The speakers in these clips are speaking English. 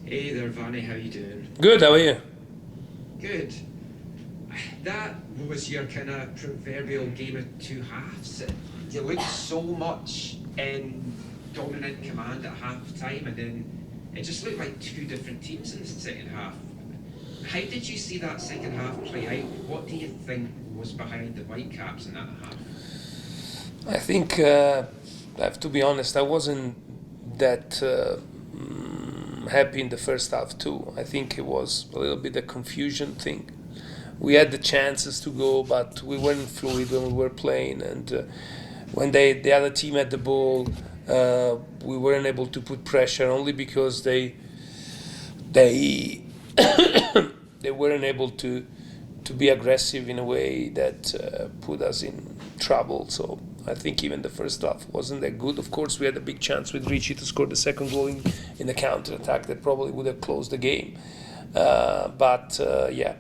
Hey there, Vanni. How you doing? Good, how are you? Good. That was your kind of proverbial game of two halves. You looked so much in dominant command at half time, and then it just looked like two different teams in the second half. How did you see that second half play out? What do you think was behind the Whitecaps in that half? I think, I have to be honest, I wasn't that happy in the first half too. I think it was a little bit a confusion thing. We had the chances to go, but we weren't fluid when we were playing, and when the other team had the ball, we weren't able to put pressure only because they they weren't able to be aggressive in a way that put us in trouble. So I think even the first half wasn't that good. Of course, we had a big chance with Ricci to score the second goal in the counter attack that probably would have closed the game. But yeah,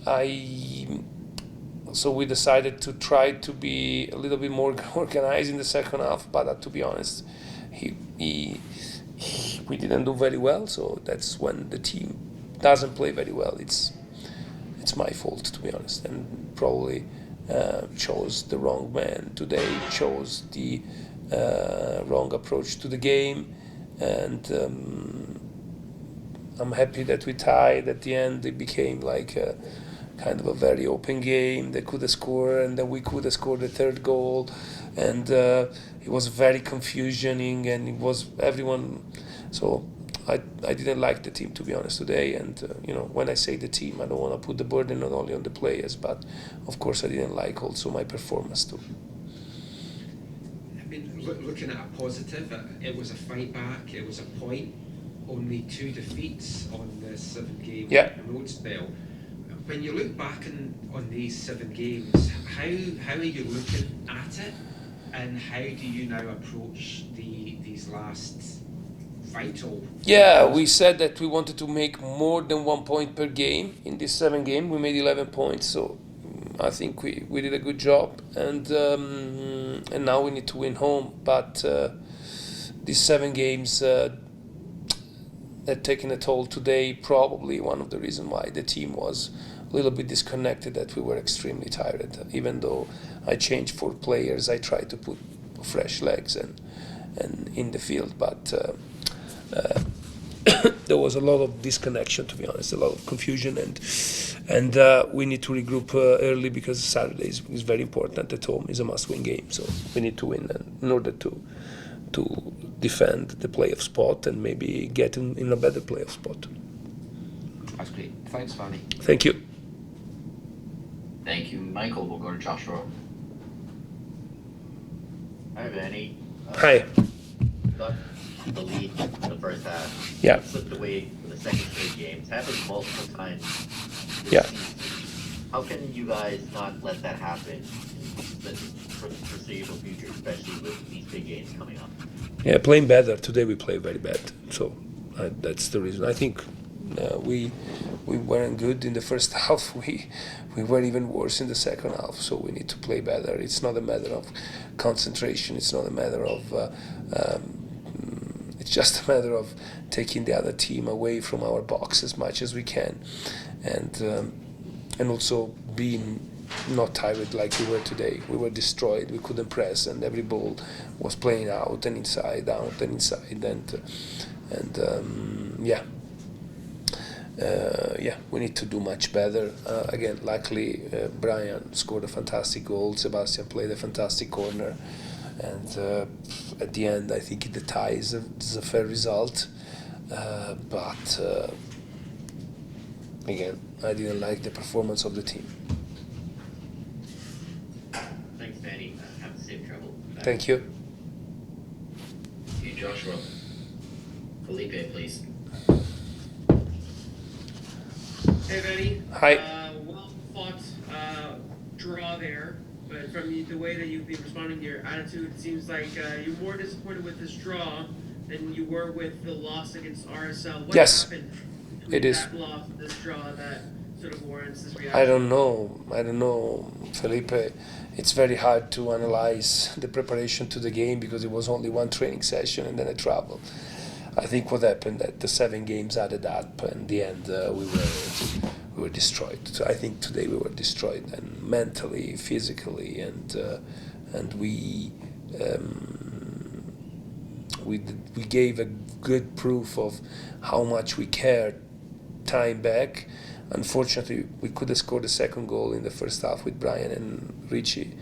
I so we decided to try to be a little bit more organized in the second half. But to be honest, we didn't do very well. So that's when the team doesn't play very well. It's my fault, to be honest, and probably chose the wrong man today, chose the wrong approach to the game, and I'm happy that we tied at the end. It became like a kind of a very open game. They could have scored, and then we could have scored the third goal, and it was very confusing, and it was everyone. So I didn't like the team, to be honest, today. And when I say the team, I don't want to put the burden not only on the players, but of course I didn't like also my performance too. I mean, looking at a positive, it was a fight back. It was a point. Only two defeats on the seven-game Yeah. road spell. When you look back on these seven games, how are you looking at it, and how do you now approach these last vital? Yeah, we said that we wanted to make more than 1 point per game in this 7 game. We made 11 points, so I think we did a good job, and now we need to win home. But these 7 games had taken a toll today. Probably one of the reasons why the team was a little bit disconnected. That we were extremely tired. Even though I changed 4 players, I tried to put fresh legs and in the field, but. There was a lot of disconnection, to be honest, a lot of confusion, and we need to regroup early because Saturday is very important at home. It's a must-win game, so we need to win in order to defend the playoff spot and maybe get in a better playoff spot. That's great. Thanks, Vanni. Thank you. Thank you, Michael. We'll go to Joshua. Hi, Vanni. Hi. Got the lead in the first half. Yeah. Slipped away for the second straight games. Happened multiple times this Yeah. season. How can you guys not let that happen for the foreseeable future, especially with these big games coming up? Yeah, playing better. Today we play very bad, so that's the reason. I think we weren't good in the first half. We were even worse in the second half. So we need to play better. It's not a matter of concentration. It's not a matter of. It's just a matter of taking the other team away from our box as much as we can, and also being not tired like we were today. We were destroyed. We couldn't press, and every ball was playing out and inside, out and inside, and yeah. Yeah, we need to do much better. Again, luckily, Brian scored a fantastic goal. Sebastian played a fantastic corner, and at the end, I think the tie is a fair result. But again, I didn't like the performance of the team. Thanks, Vanni. Have a safe travel. Thank you. You, Joshua. Felipe, please. Hey, Vanni. Hi. Well fought draw there, but from the way that you've been responding to your attitude, it seems like you're more disappointed with this draw than you were with the loss against RSL. What Yes, happened between it is. that loss and this draw that sort of warrants this reaction? I don't know, Felipe. It's very hard to analyze the preparation to the game because it was only one training session and then a travel. I think what happened that the 7 games added up, and in the end we were destroyed. So I think today we were destroyed, and mentally, physically, and we gave a good proof of how much we cared time back. Unfortunately, we could have scored a second goal in the first half with Brian and Richie.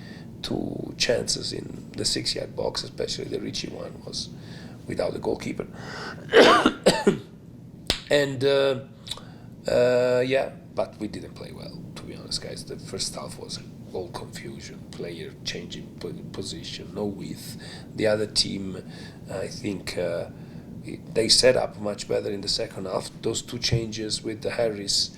2 chances in the 6-yard box, especially the Richie one was without the goalkeeper. And but we didn't play well, to be honest, guys. The first half was all confusion, player changing position, no width. The other team, I think, they set up much better in the second half. Those 2 changes with the Harris,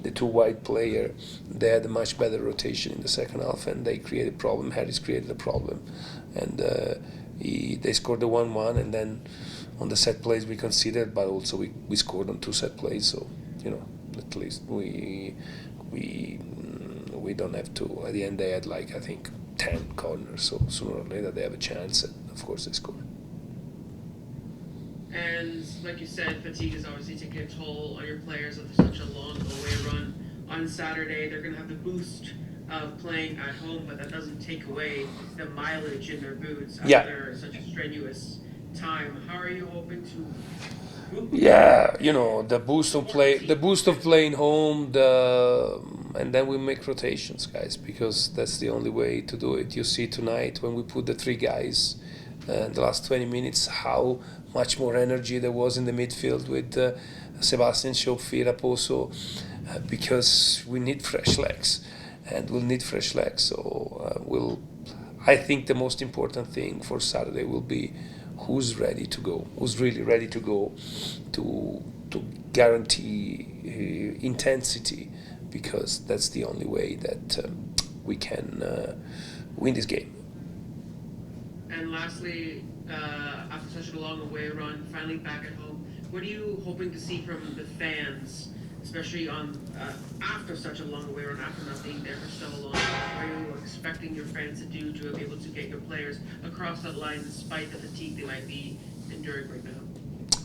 the 2 wide player, they had a much better rotation in the second half, and they created a problem. Harris created a problem, and they scored the 1-1, and then on the set plays we conceded, but also we scored on 2 set plays. So at least we don't have to. At the end they had I think 10 corners, so sooner or later they have a chance, and of course they scored. And like you said, fatigue is obviously taking a toll on your players after such a long away run. On Saturday, they're going to have the boost of playing at home, but that doesn't take away the mileage in their boots after such a strenuous time. How are you hoping to? Yeah, the boost of playing home, and then we make rotations, guys, because that's the only way to do it. You see tonight when we put the 3 guys. The last 20 minutes, how much more energy there was in the midfield with Sebastian Schopp, Raposo, because we need fresh legs, and we'll need fresh legs. So I think the most important thing for Saturday will be who's ready to go, who's really ready to go, to guarantee intensity, because that's the only way that we can win this game. And lastly, after such a long away run, finally back at home, what are you hoping to see from the fans, especially after such a long away run, after not being there for so long? What are you expecting your fans to do to be able to get your players across that line despite the fatigue they might be enduring right now?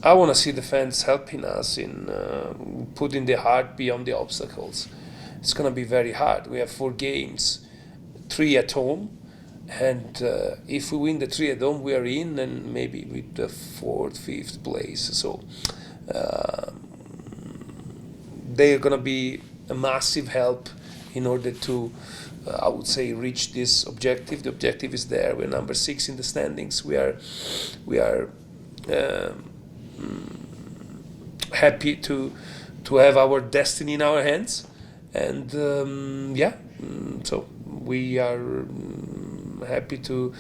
I want to see the fans helping us in putting the heart beyond the obstacles. It's going to be very hard. We have 4 games, 3 at home. And if we win the 3 at home, we are in, and maybe with the 4th, 5th place. So they are going to be a massive help in order to, I would say, reach this objective. The objective is there. We're number 6 in the standings. We are happy to have our destiny in our hands, and so we are. Happy to.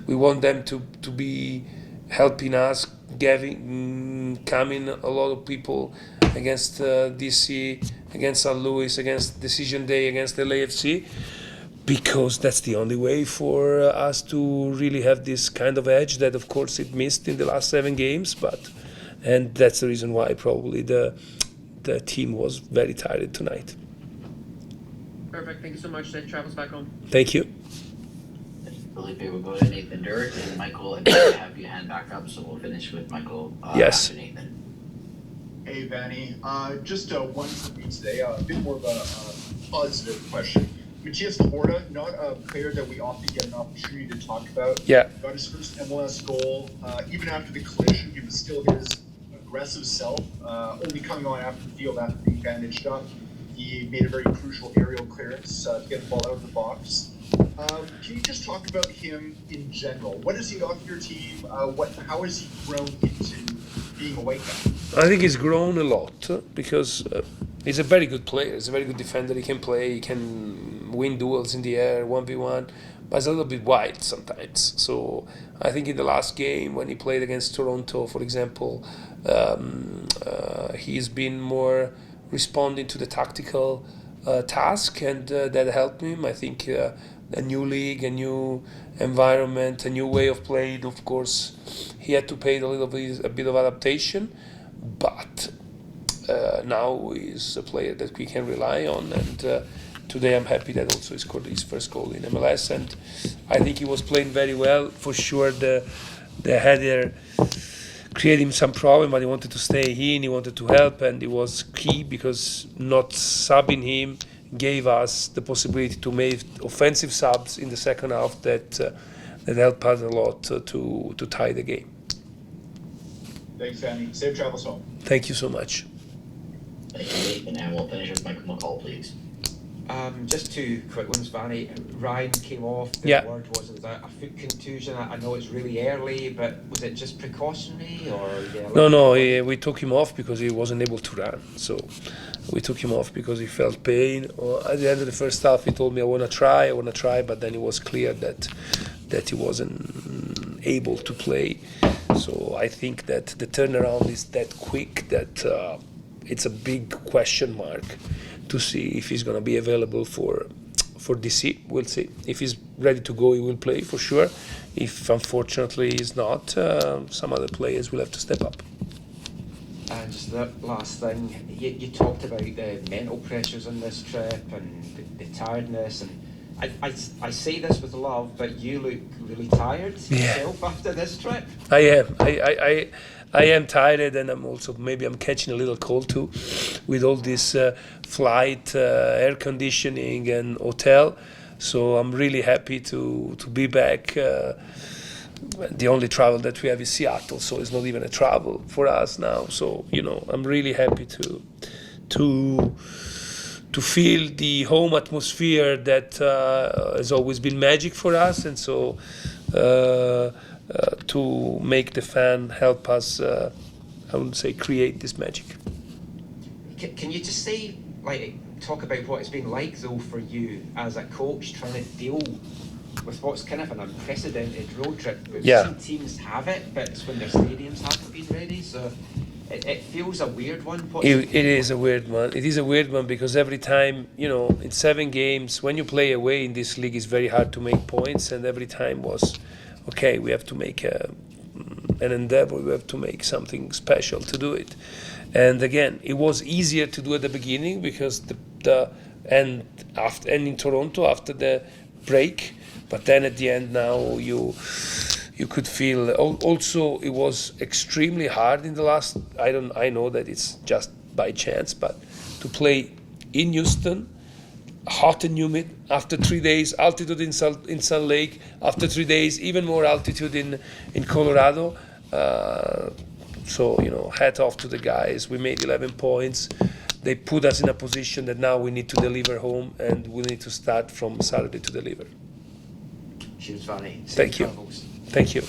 We want them to be helping us, coming a lot of people against DC, against St. Louis, against Decision Day, against LAFC, because that's the only way for us to really have this kind of edge that, of course, it missed in the last 7 games. And that's the reason why probably the team was very tired tonight. Perfect. Thank you so much. Safe travels back home. Thank you. Felipe, we'll go to Nathan Durrett, and Michael, I think have your hand back up, so we'll finish with Michael Yes. after Nathan. Hey, Vanni. Just one for me today, a bit more of a positive question. Matias Laporta, not a player that we often get an opportunity to talk about. Yeah. Got his first MLS goal. Even after the collision, he was still his aggressive self, only coming on after the field after being bandaged up. He made a very crucial aerial clearance to get the ball out of the box. Can you just talk about him in general? What does he offer your team? How has he grown into being a Whitecap? I think he's grown a lot because he's a very good player. He's a very good defender. He can play. He can win duels in the air, 1v1, but he's a little bit wild sometimes. So I think in the last game when he played against Toronto, for example, he's been more responding to the tactical task, and that helped him. I think a new league, a new environment, a new way of playing. Of course, he had to pay a bit of adaptation, but now he's a player that we can rely on. And today I'm happy that also he scored his first goal in MLS, and I think he was playing very well. For sure, the header create him some problem, but he wanted to stay in, he wanted to help, and it was key because not subbing him gave us the possibility to make offensive subs in the second half that helped us a lot to tie the game. Thanks, Vanni. Safe travels home. Thank you so much. Thank you, Nathan, and we'll finish with Michael McCall, please. Just two quick ones, Vanni. Ryan came off. The Yeah. word was it a foot contusion. I know it's really early, but was it just precautionary or? Yeah, No, we took him off because he wasn't able to run. So we took him off because he felt pain. At the end of the first half, he told me, I want to try, but then it was clear that he wasn't able to play. So I think that the turnaround is that quick that it's a big question mark to see if he's going to be available for DC. We'll see. If he's ready to go, he will play for sure. If unfortunately he's not, some other players will have to step up. And just the last thing, you talked about the mental pressures on this trip and the tiredness, and I say this with love, but you look really tired yourself after this trip. I am. I am tired, and I'm catching a little cold too, with all this flight, air conditioning, and hotel. So I'm really happy to be back. The only travel that we have is Seattle, so it's not even a travel for us now. So I'm really happy to feel the home atmosphere that has always been magic for us, and so to make the fan help us, I wouldn't say create this magic. Can you just say, talk about what it's been like though for you as a coach trying to deal with what's kind of an unprecedented road trip? Yeah. Some teams have it, but it's when their stadiums haven't been ready, so it feels a weird one. It is a weird one. It is a weird one because every time, in 7 games, when you play away in this league, it's very hard to make points, and every time was, okay, we have to make an endeavor, we have to make something special to do it. And again, it was easier to do at the beginning because and in Toronto after the break, but then at the end now you could feel. Also, it was extremely hard in the last. I know that it's just by chance, but to play in Houston, hot and humid, after 3 days altitude in Salt Lake, after 3 days even more altitude in Colorado. So hat off to the guys. We made 11 points. They put us in a position that now we need to deliver home, and we need to start from Saturday to deliver. Cheers, Vanni. Thank you. Thank you.